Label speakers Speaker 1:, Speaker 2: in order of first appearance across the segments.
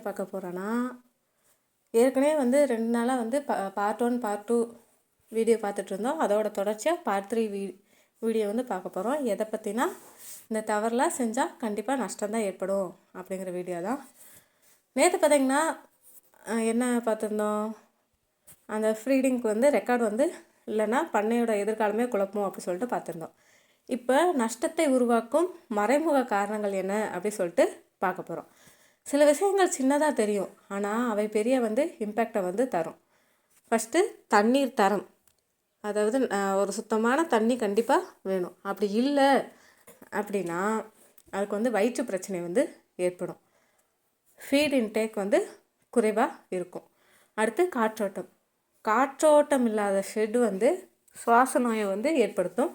Speaker 1: பார்க்க போகிறோன்னா, ஏற்கனவே வந்து 2 நாளாக வந்து பார்ட் 1 பார்ட் 2 வீடியோ பார்த்துட்டு இருந்தோம். அதோட தொடர்ச்சியாக பார்ட் 3 வீடியோ வந்து பார்க்க போகிறோம். எதை பற்றினா, இந்த தவறுலாம் செஞ்சால் கண்டிப்பாக நஷ்டம்தான் ஏற்படும் அப்படிங்கிற வீடியோ தான். நேற்று பார்த்திங்கன்னா என்ன பார்த்துருந்தோம், அந்த ஃப்ரீடிங்க்கு வந்து ரெக்கார்டு வந்து இல்லைன்னா பண்ணையோட எதிர்காலமே குழப்பம் அப்படி சொல்லிட்டு பார்த்துருந்தோம். இப்போ நஷ்டத்தை உருவாக்கும் மறைமுக காரணங்கள் என்ன அப்படி சொல்லிட்டு பார்க்க போகிறோம். சில விஷயங்கள் சின்னதாக தெரியும், ஆனால் அவை பெரிய வந்து இம்பேக்டை வந்து தரும். ஃபஸ்ட்டு தண்ணீர் தரம், அதாவது ஒரு சுத்தமான தண்ணி கண்டிப்பாக வேணும். அப்படி இல்லை அப்படின்னா அதுக்கு வந்து வயிற்று பிரச்சனை வந்து ஏற்படும். ஃபீட் இன்டேக் வந்து குறைவாக இருக்கும். அடுத்து காற்றோட்டம். காற்றோட்டம் இல்லாத ஷெட் வந்து சுவாச நோயை வந்து ஏற்படுத்தும்.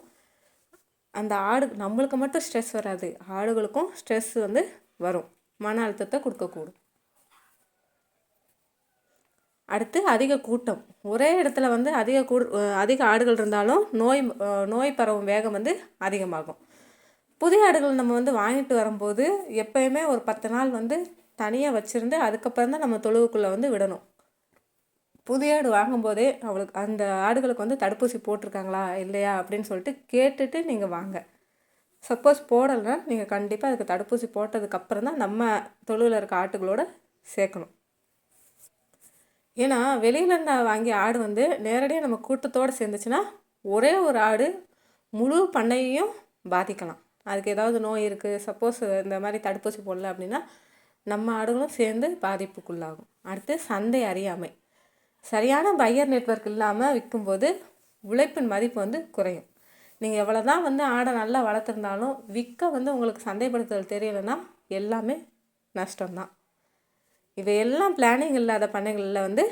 Speaker 1: அந்த நம்மளுக்கு மட்டும் ஸ்ட்ரெஸ் வராது, ஆடுகளுக்கும் ஸ்ட்ரெஸ் வந்து வரும், மன அழுத்தத்தை கொடுக்கக்கூடும். அடுத்து அதிக கூட்டம். ஒரே இடத்துல வந்து அதிக ஆடுகள் இருந்தாலும் நோய் பரவும் வேகம் வந்து அதிகமாகும். புதிய ஆடுகள் நம்ம வந்து வாங்கிட்டு வரும்போது எப்பயுமே ஒரு 10 நாள் வந்து தனியாக வச்சுருந்து அதுக்கப்புறம் தான் நம்ம தொழுவுக்குள்ளே வந்து விடணும். புதிய ஆடு வாங்கும்போதே அந்த ஆடுகளுக்கு வந்து தடுப்பூசி போட்டிருக்காங்களா இல்லையா அப்படின்னு சொல்லிட்டு கேட்டுட்டு நீங்கள் வாங்க. சப்போஸ் போடலைன்னா நீங்கள் கண்டிப்பாக அதுக்கு தடுப்பூசி போட்டதுக்கப்புறம் தான் நம்ம தொழுவில் இருக்க ஆட்டுகளோட சேர்க்கணும். ஏன்னா வெளியிலேருந்து வாங்கிய ஆடு வந்து நேரடியாக நம்ம கூட்டத்தோடு சேர்ந்துச்சுன்னா ஒரே ஒரு ஆடு முழு பண்ணையையும் பாதிக்கலாம். அதுக்கு ஏதாவது நோய் இருக்குது, சப்போஸ் இந்த மாதிரி தடுப்பூசி போடல அப்படின்னா நம்ம ஆடுகளும் சேர்ந்து பாதிப்புக்குள்ளாகும். அடுத்து சந்தை அறியாமை. சரியான பையர் நெட்வொர்க் இல்லாமல் விற்கும்போது உழைப்பின் மதிப்பு வந்து குறையும். நீங்கள் எவ்வளோ தான் வந்து ஆடை நல்லா வளர்த்துருந்தாலும் விற்க வந்து உங்களுக்கு சந்தைப்படுத்துதல் தெரியலைன்னா எல்லாமே நஷ்டம்தான். இவையெல்லாம் பிளானிங் இல்லாத பண்ணைகளில் வந்து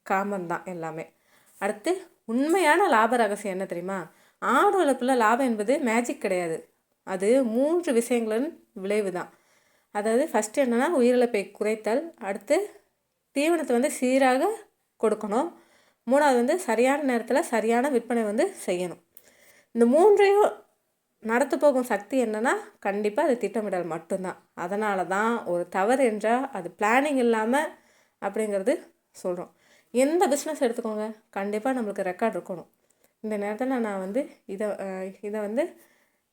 Speaker 1: காமன் தான் எல்லாமே. அடுத்து உண்மையான லாப ரகசியம் என்ன தெரியுமா? ஆடு வளர்ப்பில் லாபம் என்பது மேஜிக் கிடையாது, அது 3 விஷயங்களின் விளைவு தான். அதாவது ஃபஸ்ட்டு என்னென்னா உயிரிழப்பை குறைத்தல், அடுத்து தீவனத்தை வந்து சீராக கொடுக்கணும், 3வது வந்து சரியான நேரத்தில் சரியான விற்பனை வந்து செய்யணும். இந்த 3ஐயும் நடத்து போகும் சக்தி என்னென்னா கண்டிப்பாக அது திட்டமிடல் மட்டும்தான். அதனால தான் ஒரு தவறு என்றால் அது பிளானிங் இல்லாமல் அப்படிங்கிறது சொல்கிறோம். எந்த பிஸ்னஸ் எடுத்துக்கோங்க, கண்டிப்பாக நம்மளுக்கு ரெக்கார்ட் இருக்கணும். இந்த நேரத்தில் நான் வந்து இதை வந்து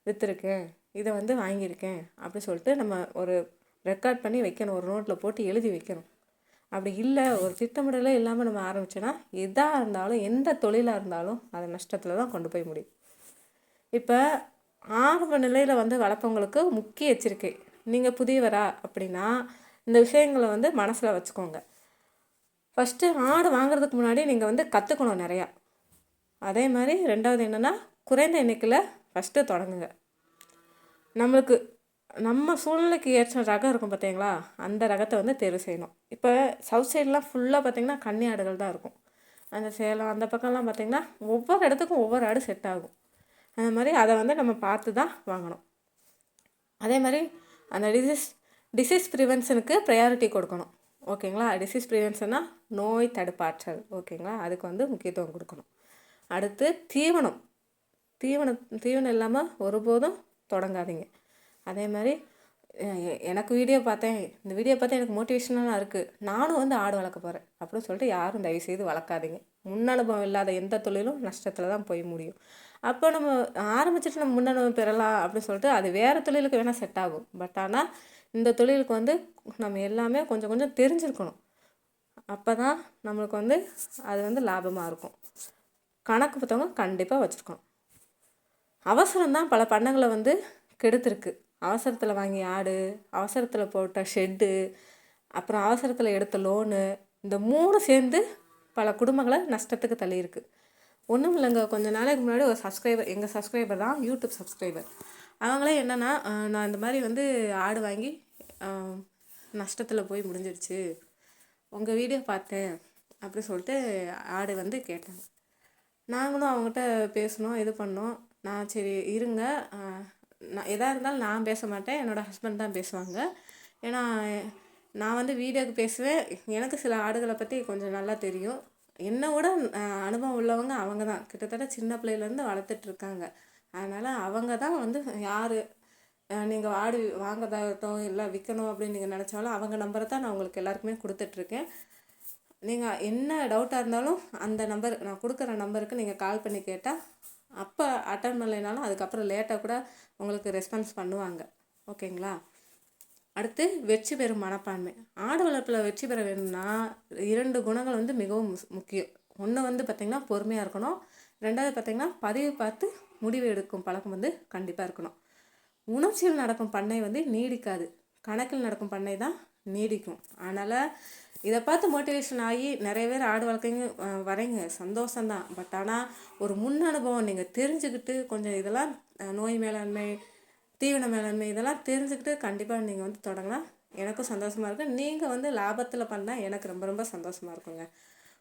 Speaker 1: விற்றுருக்கேன், இதை வந்து வாங்கியிருக்கேன் அப்படி சொல்லிட்டு நம்ம ஒரு ரெக்கார்ட் பண்ணி வைக்கணும், ஒரு நோட்டில் போட்டு எழுதி வைக்கணும். அப்படி இல்லை, ஒரு திட்டமிடலே இல்லாமல் நம்ம ஆரம்பித்தோன்னா எதாக இருந்தாலும் எந்த தொழிலாக இருந்தாலும் அதை நஷ்டத்தில் தான் கொண்டு போய் முடியும். இப்போ ஆரம்ப நிலையில் வந்து வளர்ப்பவங்களுக்கு முக்கிய எச்சரிக்கை, நீங்கள் புதியவரா அப்படின்னா இந்த விஷயங்களை வந்து மனசில் வச்சுக்கோங்க. ஃபஸ்ட்டு ஆடு வாங்குறதுக்கு முன்னாடி நீங்கள் வந்து கற்றுக்கணும் நிறையா. அதே மாதிரி 2வது என்னென்னா குறைந்த எண்ணிக்கையில் ஃபஸ்ட்டு தொடங்குங்க. நம்ம சூழ்நிலைக்கு ஏற்ற ரகம் இருக்கும் பார்த்தீங்களா, அந்த ரகத்தை வந்து தேர்வு செய்யணும். இப்போ சவுத் சைட்லாம் ஃபுல்லாக பார்த்திங்கன்னா கன்னி ஆடுகள் தான் இருக்கும். அந்த சேலம் அந்த பக்கம்லாம் பார்த்திங்கன்னா ஒவ்வொரு இடத்துக்கும் ஒவ்வொரு ஆடு செட் ஆகும். அந்த மாதிரி அதை வந்து நம்ம பார்த்து தான் வாங்கணும். அதே மாதிரி அந்த டிசீஸ் ப்ரிவென்ஷனுக்கு ப்ரையாரிட்டி கொடுக்கணும், ஓகேங்களா? டிசீஸ் ப்ரிவென்ஷன்னா நோய் தடுப்பாற்றல், ஓகேங்களா? அதுக்கு வந்து முக்கியத்துவம் கொடுக்கணும். அடுத்து தீவனம் இல்லாமல் ஒருபோதும் தொடங்காதீங்க. அதே மாதிரி எனக்கு இந்த வீடியோ பார்த்தா எனக்கு மோட்டிவேஷனாக இருக்குது, நானும் வந்து ஆடு வளர்க்க போகிறேன் அப்படின்னு சொல்லிட்டு யாரும் தயவுசெய்து வளர்க்காதீங்க. முன்னனுபவம் இல்லாத எந்த தொழிலும் நஷ்டத்தில் தான் போய் முடியும். அப்போ நம்ம ஆரம்பிச்சுட்டு நம்ம முன்னனுபவம் பெறலாம் அப்படின்னு சொல்லிட்டு அது வேறு தொழிலுக்கு வேணால் செட் ஆகும். பட் ஆனால் இந்த தொழிலுக்கு வந்து நம்ம எல்லாமே கொஞ்சம் கொஞ்சம் தெரிஞ்சிருக்கணும். அப்போ தான் நம்மளுக்கு வந்து அது வந்து லாபமாக இருக்கும். கணக்கு புத்தகம் கண்டிப்பாக வச்சுருக்கணும். அவசரம்தான் பல பண்ணைகளை வந்து கெடுத்துருக்கு. அவசரத்தில் வாங்கிய ஆடு, அவசரத்தில் போட்ட ஷெட்டு, அப்புறம் அவசரத்தில் எடுத்த லோனு, இந்த 3 சேர்ந்து பல குடும்பங்களை நஷ்டத்துக்கு தள்ளியிருக்கு. ஒன்றும் இல்லைங்க, கொஞ்சம் நாளைக்கு முன்னாடி ஒரு எங்கள் சப்ஸ்கிரைபர் தான், யூடியூப் சப்ஸ்கிரைபர். அவங்களே என்னென்னா, நான் இந்த மாதிரி வந்து ஆடு வாங்கி நஷ்டத்தில் போய் முடிஞ்சிடுச்சு, உங்கள் வீடியோ பார்த்தேன் அப்படி சொல்லிட்டு ஆடு வந்து கேட்டாங்க. நாங்களும் அவங்ககிட்ட பேசணும், இது பண்ணோம். நான் சரி இருங்க, நான் எதாக இருந்தாலும் நான் பேச மாட்டேன், என்னோடய ஹஸ்பண்ட் தான் பேசுவாங்க. ஏன்னா நான் வந்து வீடியோக்கு பேசுவேன், எனக்கு சில ஆடுகளை பற்றி கொஞ்சம் நல்லா தெரியும். என்னை விட அனுபவம் உள்ளவங்க அவங்க தான், கிட்டத்தட்ட சின்ன பிள்ளையிலேருந்து வளர்த்துட்ருக்காங்க. அதனால் அவங்க தான் வந்து யார் நீங்கள் ஆடு வாங்குறதாகட்டும் இல்லை விற்கணும் அப்படின்னு நீங்கள் நினச்சாலும் அவங்க நம்பரை தான் நான் உங்களுக்கு எல்லாருக்குமே கொடுத்துட்ருக்கேன். நீங்கள் என்ன டவுட்டாக இருந்தாலும் அந்த நம்பர் நான் கொடுக்குற நம்பருக்கு நீங்கள் கால் பண்ணி கேட்டால் அப்போ அட்டன் பண்ணலைனாலும் அதுக்கப்புறம் லேட்டாக கூட உங்களுக்கு ரெஸ்பான்ஸ் பண்ணுவாங்க. ஓகேங்களா? அடுத்து வெற்றி பெறும் மனப்பான்மை. ஆடு வளர்ப்பில் வெற்றி பெற வேணும்னா 2 குணங்கள் வந்து மிகவும் முக்கியம். ஒன்று வந்து பார்த்திங்கன்னா பொறுமையாக இருக்கணும். 2வது பார்த்திங்கன்னா பதிவு பார்த்து முடிவு எடுக்கும் பழக்கம் வந்து கண்டிப்பாக இருக்கணும். உணர்ச்சியில் நடக்கும் பண்ணை வந்து நீடிக்காது, கணக்கில் நடக்கும் பண்ணை தான் நீடிக்கும். அதனால் இதை பார்த்து மோட்டிவேஷன் ஆகி நிறைய பேர் ஆடு வளர்க்குங்க வரீங்க, சந்தோஷம்தான். பட் ஆனால் ஒரு முன் அனுபவம் நீங்கள் தெரிஞ்சுக்கிட்டு கொஞ்சம் இதெல்லாம் நோய் மேலாண்மை, தீவன மேலாண்மை இதெல்லாம் தெரிஞ்சுக்கிட்டு கண்டிப்பாக நீங்கள் வந்து தொடங்கினா எனக்கும் சந்தோஷமாக இருக்கும். நீங்கள் வந்து லாபத்தில் பண்ணால் எனக்கு ரொம்ப ரொம்ப சந்தோஷமாக இருக்குங்க.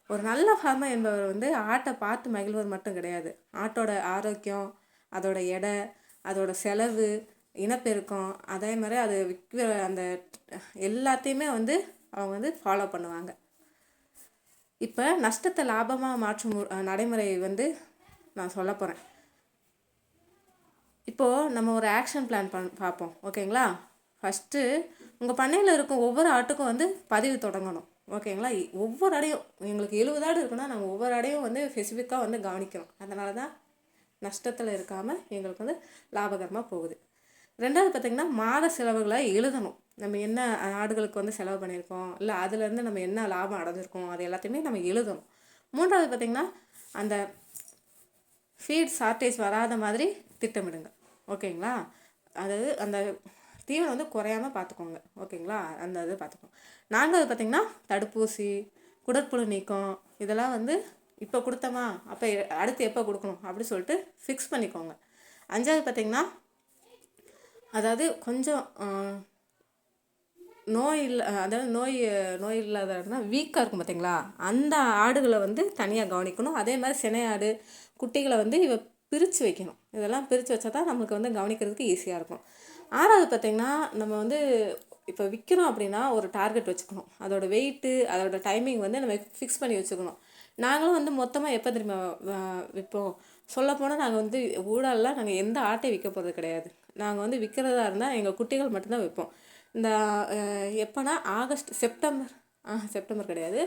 Speaker 1: ஒரு நல்ல ஃபார்மர் என்பவர் வந்து ஆட்டை பார்த்து மகிழ்வது மட்டும் கிடையாது. ஆட்டோட ஆரோக்கியம், அதோட எடை, அதோட செலவு, இனப்பெருக்கம், அதே மாதிரி அது விற்கிற அந்த எல்லாத்தையுமே வந்து அவங்க வந்து ஃபாலோ பண்ணுவாங்க. இப்போ நஷ்டத்தை லாபமாக மாற்றும் நடைமுறை வந்து நான் சொல்ல போகிறேன். இப்போது நம்ம ஒரு ஆக்ஷன் பிளான் பார்ப்போம். ஓகேங்களா? ஃபஸ்ட்டு உங்கள் பண்ணையில் இருக்கும் ஒவ்வொரு ஆட்டுக்கும் வந்து பதிவு தொடங்கணும். ஓகேங்களா? ஒவ்வொரு அடையும் எங்களுக்கு 70 ஆடு இருக்குன்னா நாங்கள் ஒவ்வொரு அடையும் வந்து ஸ்பெசிஃபிக்காக வந்து கவனிக்கிறோம். அதனால தான் நஷ்டத்தில் இருக்காமல் எங்களுக்கு வந்து லாபகரமாக போகுது. 2வது பார்த்திங்கன்னா மாத செலவுகளை எழுதணும். நம்ம என்ன ஆடுகளுக்கு வந்து செலவு பண்ணியிருக்கோம், இல்லை அதுலேருந்து நம்ம என்ன லாபம் அடைஞ்சிருக்கோம், அது எல்லாத்தையுமே நம்ம எழுதணும். 3வது பார்த்திங்கன்னா அந்த ஃபீட் ஷார்ட்டேஜ் வராத மாதிரி திட்டமிடுங்க. ஓகேங்களா? அதாவது அந்த தீவனம் வந்து குறையாமல் பார்த்துக்கோங்க. ஓகேங்களா? அந்த இது பார்த்துக்கோங்க. 4வது பார்த்திங்கன்னா தடுப்பூசி, குடற்புழு நீக்கம் இதெல்லாம் வந்து இப்போ கொடுத்தோமா அப்போ அடுத்து எப்போ கொடுக்கணும் அப்படி சொல்லிட்டு ஃபிக்ஸ் பண்ணிக்கோங்க. 5வது பார்த்திங்கன்னா அதாவது கொஞ்சம் நோய் இல்லை, அதாவது நோய் இல்லாதனா வீக்காக இருக்கும் பார்த்திங்களா, அந்த ஆடுகளை வந்து தனியாக கவனிக்கணும். அதே மாதிரி சினை ஆடு குட்டிகளை வந்து பிரித்து வைக்கணும். இதெல்லாம் பிரித்து வச்சா தான் நம்மளுக்கு வந்து கவனிக்கிறதுக்கு ஈஸியாக இருக்கும். 6வது பார்த்திங்கன்னா நம்ம வந்து இப்போ விற்கிறோம் அப்படின்னா ஒரு டார்கெட் வச்சுக்கணும். அதோட வெயிட்டு, அதோட டைமிங் வந்து நம்ம ஃபிக்ஸ் பண்ணி வச்சுக்கணும். நாங்களும் வந்து மொத்தமாக எப்போ தெரியுமா விற்போம், சொல்லப்போனால் நாங்கள் வந்து ஊழல்லாம் நாங்கள் எந்த ஆட்டை விற்க போகிறது கிடையாது. நாங்கள் வந்து விற்கிறதா இருந்தால் எங்கள் குட்டிகள் மட்டும்தான் விற்போம். இந்த எப்போனா செப்டம்பர் கிடையாது,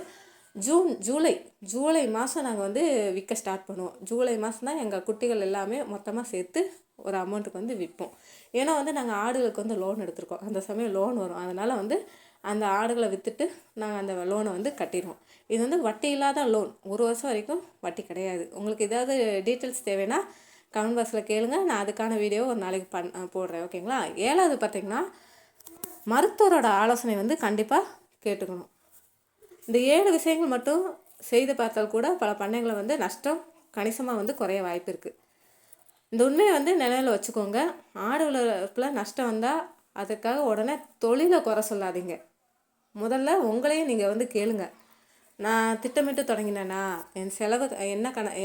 Speaker 1: ஜூலை மாதம் நாங்கள் வந்து விற்க ஸ்டார்ட் பண்ணுவோம். ஜூலை மாதம் தான் எங்கள் குட்டிகள் எல்லாமே மொத்தமாக சேர்த்து ஒரு அமௌண்ட்டுக்கு வந்து விற்போம். ஏன்னா வந்து நாங்கள் ஆடுகளுக்கு வந்து லோன் எடுத்திருக்கோம். அந்த சமயம் லோன் வரும். அதனால் வந்து அந்த ஆடுகளை விற்றுட்டு நாங்கள் அந்த லோனை வந்து கட்டிடுவோம். இது வந்து வட்டி இல்லாத லோன், 1 வருஷம் வரைக்கும் வட்டி கிடையாது. உங்களுக்கு ஏதாவது டீட்டெயில்ஸ் தேவைன்னா கமெண்ட் பாக்ஸில் கேளுங்க, நான் அதுக்கான வீடியோ ஒரு நாளைக்கு போடுறேன். ஓகேங்களா? 7வது பார்த்திங்கன்னா மருத்துவரோட ஆலோசனை வந்து கண்டிப்பாக கேட்டுக்கணும். இந்த 7 விஷயங்கள் மட்டும் செய்து பார்த்தால் கூட பல பண்ணைகளை வந்து நஷ்டம் கணிசமாக வந்து குறைய வாய்ப்பு இருக்குது. இந்த உண்மையை வந்து நினைவில் வச்சுக்கோங்க. ஆடு வளர்ப்பில் நஷ்டம் வந்தால் அதுக்காக உடனே தொழிலை குறை சொல்லாதீங்க. முதல்ல உங்களையும் நீங்கள் வந்து கேளுங்க, நான் திட்டமிட்டு தொடங்கினேன்னா என் செலவு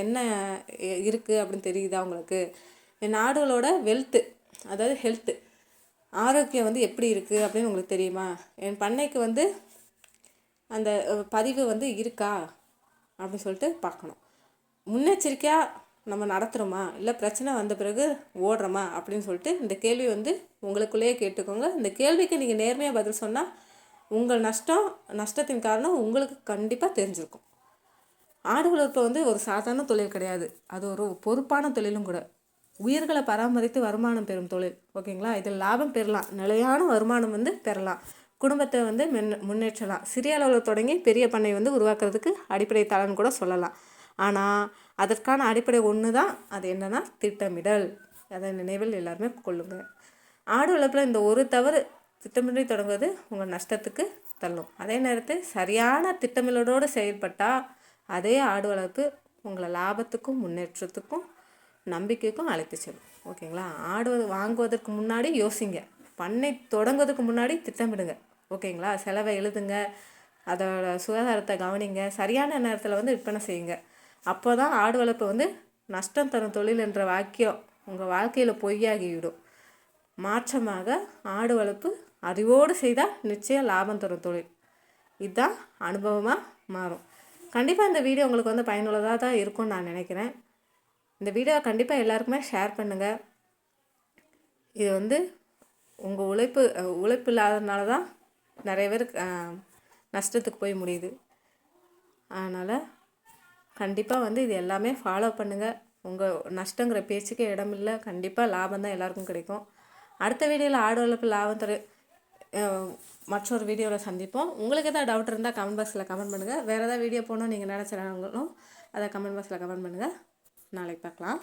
Speaker 1: என்ன இருக்குது அப்படின்னு தெரியுதா உங்களுக்கு, என் ஆடுகளோட அதாவது ஹெல்த்து ஆரோக்கியம் வந்து எப்படி இருக்குது அப்படின்னு உங்களுக்கு தெரியுமா, என் பண்ணைக்கு வந்து அந்த பதிவு வந்து இருக்கா அப்படின்னு சொல்லிட்டு பார்க்கணும். முன்னெச்சரிக்கையாக நம்ம நடத்துகிறோமா, இல்லை பிரச்சனை வந்த பிறகு ஓடுறோமா அப்படின்னு சொல்லிட்டு இந்த கேள்வி வந்து உங்களுக்குள்ளேயே கேட்டுக்கோங்க. இந்த கேள்விக்கு நீங்கள் நேர்மையாக பதில் சொன்னால் உங்கள் நஷ்டத்தின் காரணம் உங்களுக்கு கண்டிப்பாக தெரிஞ்சிருக்கும். ஆடு வளர்ப்பு வந்து ஒரு சாதாரண தொழில் கிடையாது, அது ஒரு பொறுப்பான தொழிலும் கூட. உயிர்களை பராமரித்து வருமானம் பெறும் தொழில். ஓகேங்களா? இதில் லாபம் பெறலாம், நிலையான வருமானம் வந்து பெறலாம், குடும்பத்தை வந்து முன்னேற்றலாம். சிறிய அளவில் தொடங்கி பெரிய பண்ணை வந்து உருவாக்குறதுக்கு அடிப்படை தளம்னு கூட சொல்லலாம். ஆனால் அதற்கான அடிப்படை ஒன்று தான், அது என்னென்னா திட்டமிடல். அதை நினைவில் எல்லாருமே கொள்ளுங்கள். ஆடு வளர்ப்பில் இந்த ஒரு தவறு திட்டமின்றி தொடங்குவது உங்கள் நஷ்டத்துக்கு தள்ளும். அதே நேரத்தில் சரியான திட்டமிடலோடு செயல்பட்டால் அதே ஆடு வளர்ப்பு உங்களை லாபத்துக்கும் முன்னேற்றத்துக்கும் நம்பிக்கைக்கும் அழைத்து செல்லும். ஓகேங்களா? ஆடு வாங்குவதற்கு முன்னாடி யோசிங்க, பண்ணை தொடங்குவதற்கு முன்னாடி திட்டமிடுங்க. ஓகேங்களா? செலவை எழுதுங்க, அதோட சுகாதாரத்தை கவனிங்க, சரியான நேரத்தில் வந்து விற்பனை செய்யுங்க. அப்போ தான் ஆடு வளர்ப்பு வந்து நஷ்டம் தரும் தொழில் என்ற வாக்கியம் உங்கள் வாழ்க்கையில் பொய்யாகிவிடும். மாற்றமாக ஆடு வளர்ப்பு அறிவோடு செய்தால் நிச்சயம் லாபம் தரும் தொழில். இதுதான் அனுபவமாக மாறும். கண்டிப்பாக இந்த வீடியோ உங்களுக்கு வந்து பயனுள்ளதாக தான் இருக்கும்னு நான் நினைக்கிறேன். இந்த வீடியோவை கண்டிப்பாக எல்லாருக்குமே ஷேர் பண்ணுங்கள். இது வந்து உங்கள் உழைப்பு இல்லாததுனால தான் நிறைய பேர் நஷ்டத்துக்கு போய் முடியுது. அதனால் கண்டிப்பாக வந்து இது எல்லாமே ஃபாலோ பண்ணுங்கள். உங்கள் நஷ்டங்கிற பேச்சுக்கே இடமில்லை. கண்டிப்பாக லாபம் தான் எல்லாருக்கும் கிடைக்கும். அடுத்த வீடியோவில் ஆடு வளர்ப்பு லாபம் தரு மற்றொரு வீடியோவில் சந்திப்போம். உங்களுக்கு எதாவது டவுட் இருந்தால் கமெண்ட் பாக்ஸில் கமெண்ட் பண்ணுங்கள். வேறு ஏதாவது வீடியோ போகணும் நீங்கள் நினச்சினாங்களும் அதை கமெண்ட் பாக்ஸில் கமெண்ட் பண்ணுங்கள். நாளைக்கு பார்க்கலாம்.